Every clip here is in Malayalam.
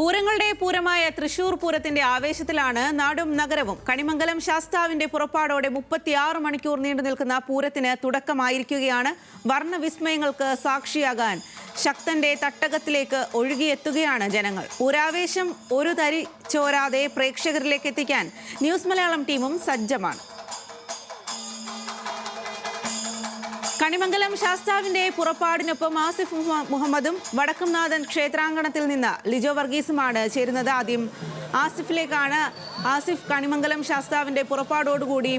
പൂരങ്ങളുടെ പൂരമായ തൃശൂർ പൂരത്തിന്റെ ആവേശത്തിലാണ് നാടും നഗരവും. കണിമംഗലം ശാസ്താവിന്റെ പുറപ്പാടോടെ 36 മണിക്കൂർ നീണ്ടു നിൽക്കുന്ന പൂരത്തിന് തുടക്കമായിരിക്കുകയാണ്. വർണ്ണവിസ്മയങ്ങൾക്ക് സാക്ഷിയാകാൻ ശക്തന്റെ തട്ടകത്തിലേക്ക് ഒഴുകിയെത്തുകയാണ് ജനങ്ങൾ. പൂരാവേശം ഒരു തരി ചോരാതെ പ്രേക്ഷകരിലേക്ക് എത്തിക്കാൻ ന്യൂസ് മലയാളം ടീമും സജ്ജമാണ്. കണിമംഗലം ശാസ്താവിന്റെ പുറപ്പാടിനൊപ്പം ആസിഫ് മുഹമ്മദും വടക്കുംനാഥൻ ക്ഷേത്രാങ്കണത്തിൽ നിന്ന് ലിജോ വർഗീസുമാണ് ചേരുന്നത്. ആദ്യം ആസിഫിലേക്കാണ്. ആസിഫ്, കണിമംഗലം ശാസ്താവിന്റെ പുറപ്പാടോടുകൂടി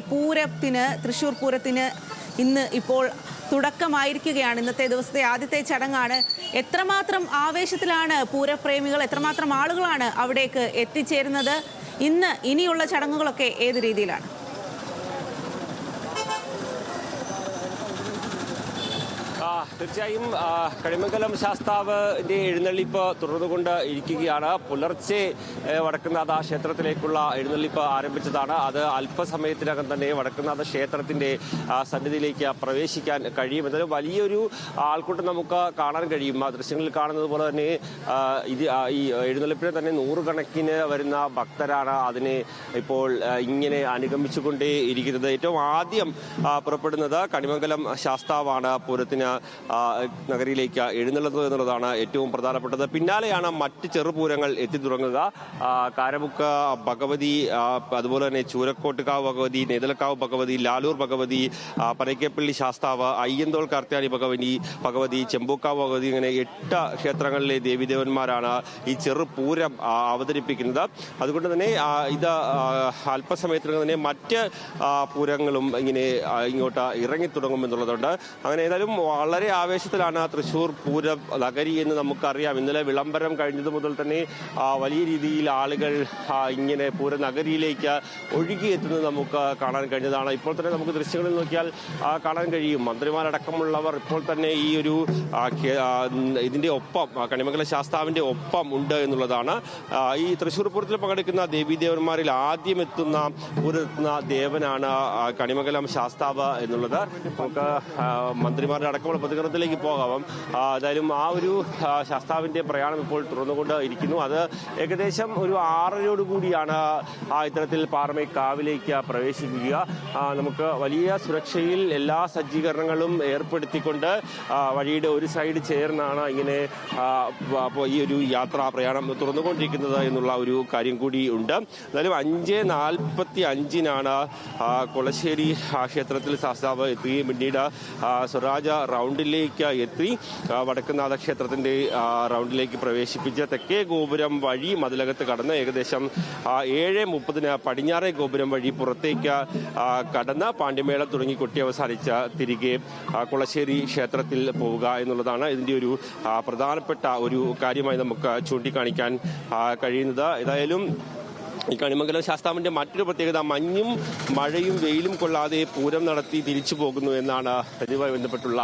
തൃശൂർ പൂരത്തിന് ഇന്ന് ഇപ്പോൾ തുടക്കമായിരിക്കുകയാണ്. ഇന്നത്തെ ദിവസത്തെ ആദ്യത്തെ ചടങ്ങാണ്. എത്രമാത്രം ആവേശത്തിലാണ് പൂരപ്രേമികൾ, എത്രമാത്രം ആളുകളാണ് അവിടേക്ക് എത്തിച്ചേരുന്നത്? ഇനിയുള്ള ചടങ്ങുകളൊക്കെ ഏത് രീതിയിലാണ്? തീർച്ചയായും കണിമംഗലം ശാസ്താവിന്റെ എഴുന്നള്ളിപ്പ് തുടർന്നുകൊണ്ട് ഇരിക്കുകയാണ്. പുലർച്ചെ വടക്കുംനാഥ ക്ഷേത്രത്തിലേക്കുള്ള എഴുന്നള്ളിപ്പ് ആരംഭിച്ചതാണ്. അത് അല്പസമയത്തിനകം തന്നെ വടക്കുംനാഥ ക്ഷേത്രത്തിന്റെ സന്നിധിയിലേക്ക് പ്രവേശിക്കാൻ കഴിയും. എന്നാലും വലിയൊരു ആൾക്കൂട്ടം നമുക്ക് കാണാൻ കഴിയും. ദൃശ്യങ്ങളിൽ കാണുന്നത് പോലെ തന്നെ ഈ എഴുന്നള്ളിപ്പിനെ തന്നെ നൂറുകണക്കിന് വരുന്ന ഭക്തരാണ് അതിനെ ഇപ്പോൾ ഇങ്ങനെ അനുഗമിച്ചുകൊണ്ടേ ഇരിക്കുന്നത്. ഏറ്റവും ആദ്യം പുറപ്പെടുന്നത് കണിമംഗലം ശാസ്താവാണ് പൂരത്തിന് നഗരിയിലേക്ക് എഴുന്നള്ളുന്നത് എന്നുള്ളതാണ് ഏറ്റവും പ്രധാനപ്പെട്ടത്. പിന്നാലെയാണ് മറ്റ് ചെറുപൂരങ്ങൾ എത്തിത്തുടങ്ങുക. കാരമുക്ക് ഭഗവതി, അതുപോലെ തന്നെ ചൂരക്കോട്ടുകാവ് ഭഗവതി, നെതലക്കാവ് ഭഗവതി, ലാലൂർ ഭഗവതി, പനയ്ക്കപ്പള്ളി ശാസ്താവ്, അയ്യന്തോൾ കാർത്തിയാനി ഭഗവതി, ചെമ്പൂക്കാവ് ഭഗവതി, ഇങ്ങനെ 8 ക്ഷേത്രങ്ങളിലെ ദേവീദേവന്മാരാണ് ഈ ചെറുപൂരം അവതരിപ്പിക്കുന്നത്. അതുകൊണ്ട് തന്നെ ഇത് അല്പസമയത്തിനകം തന്നെ മറ്റ് പൂരങ്ങളും ഇങ്ങോട്ട് ഇറങ്ങിത്തുടങ്ങുമെന്നുള്ളതുണ്ട്. അങ്ങനെ ഏതായാലും വളരെ ആവേശത്തിലാണ് തൃശൂർ പൂരം നഗരി എന്ന് നമുക്കറിയാം. ഇന്നലെ വിളംബരം കഴിഞ്ഞത് മുതൽ തന്നെ വലിയ രീതിയിൽ ആളുകൾ ഇങ്ങനെ പൂര നഗരിയിലേക്ക് ഒഴുകിയെത്തുന്നത് നമുക്ക് കാണാൻ കഴിഞ്ഞതാണ്. ഇപ്പോൾ തന്നെ നമുക്ക് ദൃശ്യങ്ങളിൽ നോക്കിയാൽ കാണാൻ കഴിയും. മന്ത്രിമാരടക്കമുള്ളവർ ഇപ്പോൾ തന്നെ ഈ ഒരു ഇതിന്റെ ഒപ്പം, കണിമംഗലം ശാസ്താവിന്റെ ഒപ്പം ഉണ്ട് എന്നുള്ളതാണ്. ഈ തൃശൂർ പൂരത്തിൽ പങ്കെടുക്കുന്ന ദേവീദേവന്മാരിൽ ആദ്യം പൂരത്തുന്ന ദേവനാണ് കണിമംഗലം ശാസ്താവ് എന്നുള്ളത്. നമുക്ക് മന്ത്രിമാരുടെ അടക്കമുള്ള പ്രതികരണത്തിലേക്ക് പോകാം. ഏതായാലും ആ ഒരു ശാസ്താവിന്റെ പ്രയാണം ഇപ്പോൾ തുറന്നുകൊണ്ട് ഇരിക്കുന്നു. അത് ഏകദേശം ഒരു 6:30 ഇത്തരത്തിൽ പാറമേക്കാവിലേക്ക് പ്രവേശിക്കുക. നമുക്ക് വലിയ സുരക്ഷയിൽ എല്ലാ സജ്ജീകരണങ്ങളും ഏർപ്പെടുത്തിക്കൊണ്ട് വഴിയുടെ ഒരു സൈഡ് ചേർന്നാണ് ഇങ്ങനെ ഈ ഒരു പ്രയാണം തുറന്നുകൊണ്ടിരിക്കുന്നത് എന്നുള്ള ഒരു കാര്യം കൂടി ഉണ്ട്. എന്നാലും 5:45 കൊളശ്ശേരി ക്ഷേത്രത്തിൽ ശാസ്താവ് എത്തി. പിന്നീട് സ്വരാജ റൗണ്ടിലേക്ക് എത്തി വടക്കുംനാഥ ക്ഷേത്രത്തിന്റെ റൗണ്ടിലേക്ക് പ്രവേശിപ്പിച്ച് തെക്കേ ഗോപുരം വഴി മതിലകത്ത് കടന്ന് ഏകദേശം 7:30 പടിഞ്ഞാറേ ഗോപുരം വഴി പുറത്തേക്ക് കടന്ന് പാണ്ഡ്യമേളം തുടങ്ങി കൊട്ടി അവസാനിച്ച് തിരികെ കുളശ്ശേരി ക്ഷേത്രത്തിൽ പോവുക എന്നുള്ളതാണ് ഇതിന്റെ ഒരു പ്രധാനപ്പെട്ട ഒരു കാര്യമായി നമുക്ക് ചൂണ്ടിക്കാണിക്കാൻ കഴിയുന്നത്. ഏതായാലും ഈ കണിമംഗലം ശാസ്താവിന്റെ മറ്റൊരു പ്രത്യേകത മഞ്ഞും മഴയും വെയിലും കൊള്ളാതെ പൂരം നടത്തി തിരിച്ചു പോകുന്നു എന്നാണ് ഇതുമായി ബന്ധപ്പെട്ടുള്ള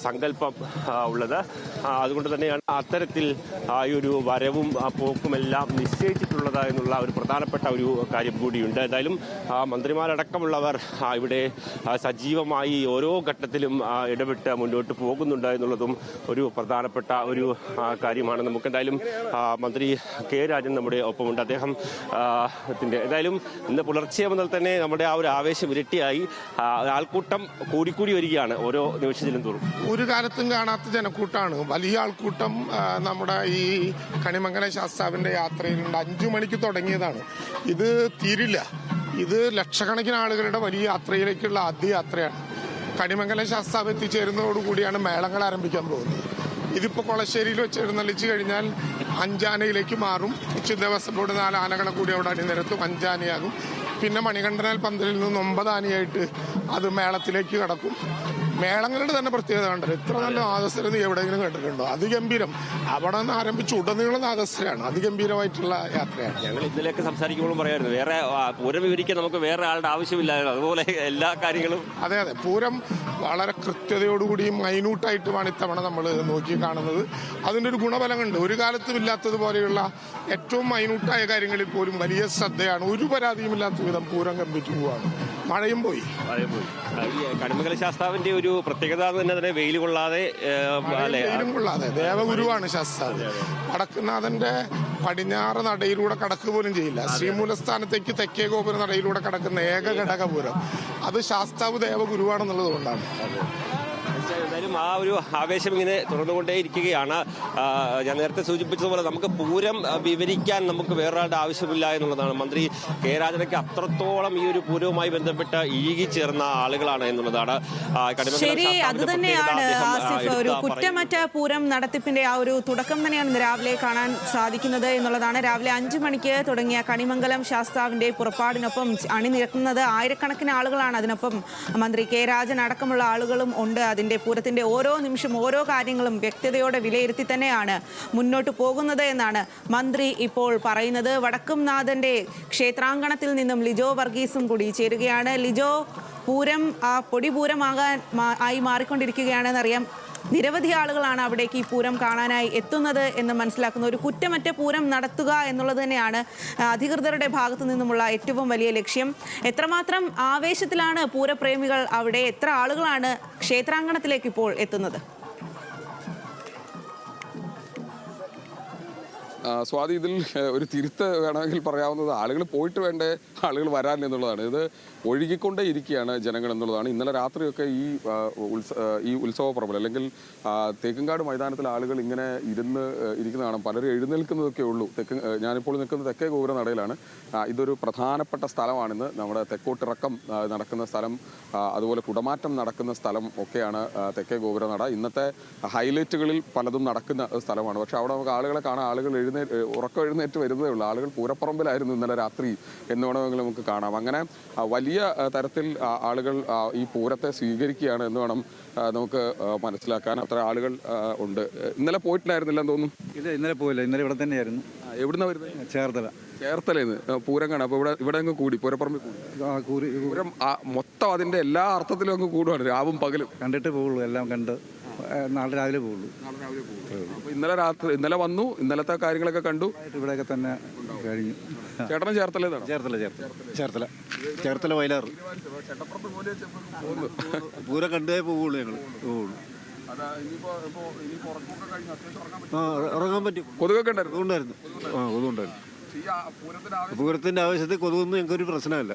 സങ്കല്പം ഉള്ളത്. അതുകൊണ്ട് തന്നെയാണ് അത്തരത്തിൽ ഈ ഒരു വരവും പോക്കുമെല്ലാം നിശ്ചയിച്ചിട്ടുള്ളത് എന്നുള്ള ഒരു പ്രധാനപ്പെട്ട ഒരു കാര്യം കൂടിയുണ്ട്. എന്തായാലും മന്ത്രിമാരടക്കമുള്ളവർ ഇവിടെ സജീവമായി ഓരോ ഘട്ടത്തിലും ഇടപെട്ട് മുന്നോട്ട് പോകുന്നുണ്ട് എന്നുള്ളതും ഒരു പ്രധാനപ്പെട്ട ഒരു കാര്യമാണ്. നമുക്ക് എന്തായാലും മന്ത്രി കെ രാജൻ നമ്മുടെ ഒപ്പമുണ്ട്. അദ്ദേഹം ഏതായാലും ഇന്ന് പുലർച്ചെ മുതൽ തന്നെ നമ്മുടെ ആ ഒരു ആവേശം ഇരട്ടിയായി. ആൾക്കൂട്ടം കൂടിക്കൂടി വരികയാണ് ഓരോ നിമിഷത്തിലും തോറും. ഒരു കാലത്തും കാണാത്ത ജനക്കൂട്ടാണ്. വലിയ ആൾക്കൂട്ടം നമ്മുടെ ഈ കണിമംഗലം ശാസ്താവിന്റെ യാത്രയിലുണ്ട്. 5 മണിക്ക് തുടങ്ങിയതാണ്. ഇത് തീരില്ല. ഇത് ലക്ഷക്കണക്കിന് ആളുകളുടെ വലിയ യാത്രയിലേക്കുള്ള ആദ്യ യാത്രയാണ്. കണിമംഗലം ശാസ്താവ് എത്തിച്ചേരുന്നതോടുകൂടിയാണ് മേളങ്ങൾ ആരംഭിക്കാൻ പോകുന്നത്. ഇതിപ്പോൾ കൊളശ്ശേരിയിൽ വെച്ച് എഴുന്നള്ളിച്ച് കഴിഞ്ഞാൽ 5 ആനയിലേക്ക് മാറും. ദേവസ്വം ബോർഡ് 4 ആനകളെ കൂടി അവിടെ അണിനിരത്തും. 5 ആനയാകും. പിന്നെ മണികണ്ഠനാൽ പന്തലിൽ നിന്ന് 9 ആനയായിട്ട് അത് മേളത്തിലേക്ക് കടക്കും. മേളങ്ങളുടെ തന്നെ പ്രത്യേകത കണ്ടത് ഇത്ര നല്ല നാദസ്വരം എവിടെയെങ്കിലും കണ്ടിട്ടുണ്ടോ? അതിഗംഭീരം. അവിടെ നിന്ന് ആരംഭിച്ച് ഉടനീളം നാദസ്വരമാണ്. അതിഗംഭീരമായിട്ടുള്ള യാത്രയാണ്. ഞങ്ങൾ ഇന്നലെയൊക്കെ സംസാരിക്കുമ്പോഴും പറയായിരുന്നു വേറെ പൂരം വിവരിക്കാൻ നമുക്ക് വേറെ ആളുടെ ആവശ്യമില്ലായിരുന്നു. അതുപോലെ എല്ലാ കാര്യങ്ങളും അതെ പൂരം വളരെ കൃത്യതയോടുകൂടിയും മൈന്യൂട്ടായിട്ടുമാണ് ഇത്തവണ നമ്മൾ നോക്കി കാണുന്നത്. അതിൻ്റെ ഒരു ഗുണഫലമുണ്ട്. ഒരു കാലത്തും ഇല്ലാത്തതുപോലെയുള്ള ഏറ്റവും മൈന്യൂട്ടായ കാര്യങ്ങളിൽ പോലും വലിയ ശ്രദ്ധയാണ്. ഒരു പരാതിയുമില്ലാത്ത വിധം പൂരം കമ്പിച്ചു പോവാണ്. മഴയും പോയി. കണിമംഗലം ശാസ്താവിന്റെ ഒരു ഒരു പ്രത്യേകത തന്നെ വെയിൽ കൊള്ളാതെ അല്ലേ, വെയിലും കൊള്ളാതെ ദേവഗുരുവാണ് ശാസ്താവ്. വടക്കുന്നാഥന്റെ പടിഞ്ഞാറ് നടയിലൂടെ കടക്കുക പോലും ചെയ്യില്ല. ശ്രീമൂലസ്ഥാനത്തേക്ക് തെക്കേ ഗോപുര നടയിലൂടെ കടക്കുന്ന ഏക ഘടകപുരം അത് ശാസ്താവ് ദേവഗുരുവാണെന്നുള്ളത് കൊണ്ടാണ്. എന്തായാലും ആ ഒരു ആവേശം ഇങ്ങനെ തുറന്നുകൊണ്ടേ ഇരിക്കുകയാണ്. ഞാൻ നേരത്തെ സൂചിപ്പിച്ചതുപോലെ നമുക്ക് പൂരം വിവരിക്കാൻ നമുക്ക് വേറൊരാളുടെ ആവശ്യമില്ല എന്നുള്ളതാണ്. മന്ത്രി കെ രാജനൊക്കെ അത്രത്തോളം ഈ ഒരു പൂരവുമായി ബന്ധപ്പെട്ട് ഇഴുകിച്ചേർന്ന ആളുകളാണ് എന്നുള്ളതാണ്. ശരി, അത് തന്നെയാണ് ആസിഫ്. ഒരു കുറ്റമറ്റ പൂരം നടത്തിപ്പിന്റെ ആ ഒരു തുടക്കം തന്നെയാണ് ഇന്ന് രാവിലെ കാണാൻ സാധിക്കുന്നത് എന്നുള്ളതാണ്. രാവിലെ 5 മണിക്ക് തുടങ്ങിയ കണിമംഗലം ശാസ്താവിന്റെ പുറപ്പാടിനൊപ്പം അണിനിരക്കുന്നത് ആയിരക്കണക്കിന് ആളുകളാണ്. അതിനൊപ്പം മന്ത്രി കെ രാജൻ അടക്കമുള്ള ആളുകളും ഉണ്ട്. അതിന്റെ പൂരത്തിന്റെ ഓരോ നിമിഷം ഓരോ കാര്യങ്ങളും വ്യക്തതയോടെ വിലയിരുത്തി തന്നെയാണ് മുന്നോട്ട് പോകുന്നത് എന്നാണ് മന്ത്രി ഇപ്പോൾ പറയുന്നത്. വടക്കുംനാഥന്റെ ക്ഷേത്രാങ്കണത്തിൽ നിന്നും ലിജോ വർഗീസും കൂടി ചേരുകയാണ്. ലിജോ, പൂരം ആയി മാറിക്കൊണ്ടിരിക്കുകയാണെന്നറിയാം. നിരവധി ആളുകളാണ് അവിടേക്ക് ഈ പൂരം കാണാനായി എത്തുന്നത് എന്ന് മനസ്സിലാക്കുന്നു. ഒരു കുറ്റമറ്റ പൂരം നടത്തുക എന്നുള്ളത് തന്നെയാണ് അധികൃതരുടെ ഭാഗത്തു നിന്നുമുള്ള ഏറ്റവും വലിയ ലക്ഷ്യം. എത്രമാത്രം ആവേശത്തിലാണ് പൂരപ്രേമികൾ അവിടെ? എത്ര ആളുകളാണ് ക്ഷേത്രാങ്കണത്തിലേക്ക് ഇപ്പോൾ എത്തുന്നത്? സ്വാതി, ഇതിൽ ഒരു തിരുത്ത് വേണമെങ്കിൽ പറയാവുന്നത് ആളുകൾ പോയിട്ട് വേണ്ടേ ആളുകൾ വരാൻ എന്നുള്ളതാണ്. ഇത് ഒഴുകിക്കൊണ്ടേ ഇരിക്കുകയാണ് ജനങ്ങൾ എന്നുള്ളതാണ്. ഇന്നലെ രാത്രിയൊക്കെ ഈ ഉത്സവ പറമ്പിൽ അല്ലെങ്കിൽ തേക്കുംകാട് മൈതാനത്തിൽ ആളുകൾ ഇങ്ങനെ ഇരിക്കുന്നതാണ്. പലരും എഴുന്നേൽക്കുന്നതൊക്കെ ഉള്ളൂ. ഞാനിപ്പോൾ നിൽക്കുന്നത് തെക്കേ ഗോപുര നടയിലാണ്. ഇതൊരു പ്രധാനപ്പെട്ട സ്ഥലമാണിന്ന്. നമ്മുടെ തെക്കോട്ടിറക്കം നടക്കുന്ന സ്ഥലം, അതുപോലെ കുടമാറ്റം നടക്കുന്ന സ്ഥലം ഒക്കെയാണ് തെക്കേ ഗോപുര നട. ഇന്നത്തെ ഹൈലൈറ്റുകളിൽ പലതും നടക്കുന്ന സ്ഥലമാണ്. പക്ഷെ അവിടെ നമുക്ക് ആളുകളെ കാണാൻ, ആളുകൾ ഉറക്കം എഴുന്നേറ്റ് വരുന്നതേ ഉള്ളൂ. ആളുകൾ പൂരപ്പറമ്പിലായിരുന്നു ഇന്നലെ രാത്രി എന്ന് വേണമെങ്കിൽ നമുക്ക് കാണാം. അങ്ങനെ വലിയ തരത്തിൽ ആളുകൾ ഈ പൂരത്തെ സ്വീകരിക്കുകയാണ് എന്ന് വേണം നമുക്ക് മനസ്സിലാക്കാൻ. അത്ര ആളുകൾ ഉണ്ട്. ഇന്നലെ പോയിട്ടില്ലായിരുന്നില്ല എന്ന് തോന്നുന്നു. ഇല്ല, ഇന്നലെ പോയില്ല. ഇന്നലെ ഇവിടെ തന്നെയായിരുന്നു. എവിടുന്നാ വരുന്നത്? ചേർത്തലയിൽ നിന്ന് പൂരം കാണാം. അപ്പോൾ ഇവിടെ അങ്ങ് കൂടി, പൂരപ്പറമ്പിൽ കൂടി. പൂരം മൊത്തം അതിന്റെ എല്ലാ അർത്ഥത്തിലും അങ്ങ് കൂടുവാണ്, രാവും പകലും. കണ്ടിട്ട് പോകുള്ളൂ, എല്ലാം കണ്ട് നാളെ രാവിലെ പോകുള്ളൂ. അപ്പോൾ ഇന്നലെ വന്നു, ഇന്നലത്തെ കാര്യങ്ങളൊക്കെ കണ്ടു, ഇവിടെയൊക്കെ തന്നെ കഴിഞ്ഞു. ചേട്ടനും ചേർത്തലേതാണ്? ചേർത്തല വയലാറ് പൂരം കണ്ടേ പോവുള്ളൂ. ഞങ്ങൾ ഉറങ്ങാൻ പറ്റും. കൊതുകൊക്കെ ഉണ്ടായിരുന്നു. കൊതുണ്ടായിരുന്നു. പൂരത്തിന്റെ ആവശ്യത്തിൽ കൊതുകൊന്നും ഞങ്ങൾക്കൊരു പ്രശ്നമല്ല.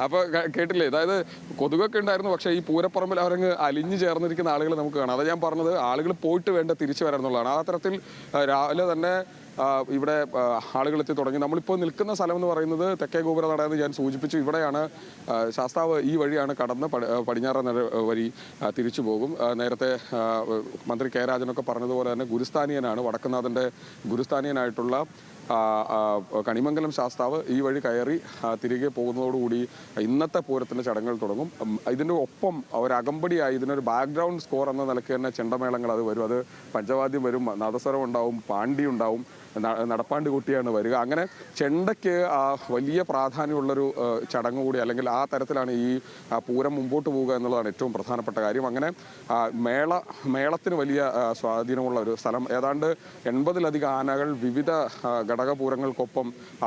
അപ്പോൾ കേട്ടില്ലേ, അതായത് കൊതുകൊക്കെ ഉണ്ടായിരുന്നു. പക്ഷേ ഈ പൂരപ്പറമ്പിൽ അവരങ്ങ് അലിഞ്ഞു ചേർന്നിരിക്കുന്ന ആളുകൾ നമുക്ക് കാണാം. അതാണ് ഞാൻ പറഞ്ഞത്, ആളുകൾ പോയിട്ട് വേണ്ട തിരിച്ചു വരാൻ എന്നുള്ളതാണ്. ആ തരത്തിൽ രാവിലെ തന്നെ ഇവിടെ ആളുകൾ എത്തി തുടങ്ങി. നമ്മളിപ്പോൾ നിൽക്കുന്ന സ്ഥലം എന്ന് പറയുന്നത് തെക്കേ ഗോപുര നട എന്ന് ഞാൻ സൂചിപ്പിച്ചു. ഇവിടെയാണ് ശാസ്താവ് ഈ വഴിയാണ് കടന്ന് പടിഞ്ഞാറ വഴി തിരിച്ചു പോകും. നേരത്തെ മന്ത്രി കെ രാജനൊക്കെ പറഞ്ഞതുപോലെ തന്നെ ഗുരുസ്ഥാനീയനാണ്, വടക്കുന്നാഥൻ്റെ ഗുരുസ്ഥാനീയനായിട്ടുള്ള കണിമംഗലം ശാസ്താവ് ഈ വഴി കയറി തിരികെ പോകുന്നതോടുകൂടി ഇന്നത്തെ പൂരത്തിൻ്റെ ചടങ്ങുകൾ തുടങ്ങും. ഇതിൻ്റെ ഒപ്പം ഒരകമ്പടിയായി ഇതിനൊരു ബാക്ക്ഗ്രൗണ്ട് സ്കോർ എന്ന നിലയ്ക്ക് തന്നെ ചെണ്ടമേളങ്ങൾ അത് വരും. അത് പഞ്ചവാദ്യം വരും, നാദസ്വരം ഉണ്ടാവും, പാണ്ടി ഉണ്ടാവും, നടപ്പാണ്ട് കൂട്ടിയാണ് വരിക. അങ്ങനെ ചെണ്ടയ്ക്ക് വലിയ പ്രാധാന്യമുള്ളൊരു ചടങ്ങ് കൂടി, അല്ലെങ്കിൽ ആ തരത്തിലാണ് ഈ പൂരം മുമ്പോട്ട് പോവുക എന്നുള്ളതാണ് ഏറ്റവും പ്രധാനപ്പെട്ട കാര്യം. അങ്ങനെ മേളത്തിന് വലിയ സ്വാധീനമുള്ള ഒരു സ്ഥലം. ഏതാണ്ട് 80-ലധികം ആനകൾ വിവിധ ഘടകപൂരങ്ങൾക്കൊപ്പം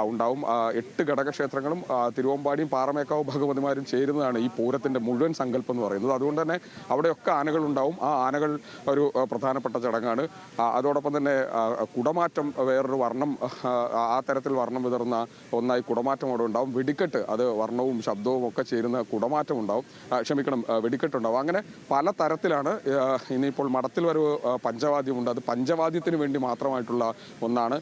ഉണ്ടാവും. 8 ഘടകക്ഷേത്രങ്ങളും തിരുവമ്പാടിയും പാറമേക്കാവ് ഭഗവതിമാരും ചേരുന്നതാണ് ഈ പൂരത്തിൻ്റെ മുഴുവൻ സങ്കല്പം എന്ന് പറയുന്നത്. അതുകൊണ്ട് തന്നെ അവിടെയൊക്കെ ആനകൾ ഉണ്ടാവും. ആ ആനകൾ ഒരു പ്രധാനപ്പെട്ട ചടങ്ങാണ്. അതോടൊപ്പം തന്നെ കുടമാറ്റം, വേറൊരു വർണ്ണം, ആ തരത്തിൽ വർണ്ണം വിതറുന്ന ഒന്നായി കുടമാറ്റം അവിടെ ഉണ്ടാവും. വെടിക്കെട്ട്, അത് വർണ്ണവും ശബ്ദവും ഒക്കെ ചേരുന്ന കുടമാറ്റം ഉണ്ടാവും, വെടിക്കെട്ടുണ്ടാവും. അങ്ങനെ പല തരത്തിലാണ്. ഇനിയിപ്പോൾ മഠത്തിൽ ഒരു പഞ്ചവാദ്യമുണ്ട്. അത് പഞ്ചവാദ്യത്തിന് വേണ്ടി മാത്രമായിട്ടുള്ള ഒന്നാണ്.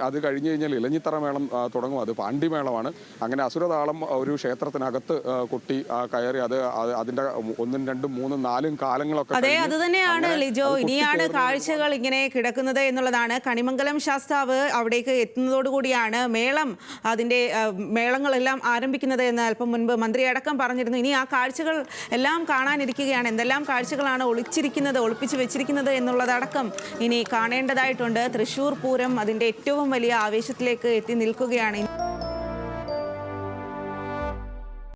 അത് കഴിഞ്ഞ് കഴിഞ്ഞാൽ ഇലഞ്ഞിത്തറ മേളം തുടങ്ങും. അത് പാണ്ടിമേളമാണ്. അങ്ങനെ അസുരതാളം ഒരു ക്ഷേത്രത്തിനകത്ത് കൊട്ടി കയറി അത് അതിന്റെ 1, 2, 3, 4 കാലങ്ങളൊക്കെ. അതെ, അത് തന്നെയാണ് ലിജോ. ഇനിയാണ് കാഴ്ചകൾ ഇങ്ങനെ കിടക്കുന്നത് എന്നുള്ളതാണ്. കണിമംഗലം ശാസ്താവ് അവിടേക്ക് എത്തുന്നതോടുകൂടിയാണ് അതിന്റെ മേളങ്ങളെല്ലാം ആരംഭിക്കുന്നത് എന്ന് അല്പം മുൻപ് മന്ത്രി അടക്കം പറഞ്ഞിരുന്നു. ഇനി ആ കാഴ്ചകൾ എല്ലാം കാണാനിരിക്കുകയാണ്. എന്തെല്ലാം കാഴ്ചകളാണ് ഒളിപ്പിച്ചു വെച്ചിരിക്കുന്നത് എന്നുള്ളതടക്കം ഇനി കാണേണ്ടതായിട്ടുണ്ട്. തൃശ്ശൂർ പൂരം അതിന്റെ ഏറ്റവും വലിയ ആവേശത്തിലേക്ക് എത്തി നിൽക്കുകയാണ്.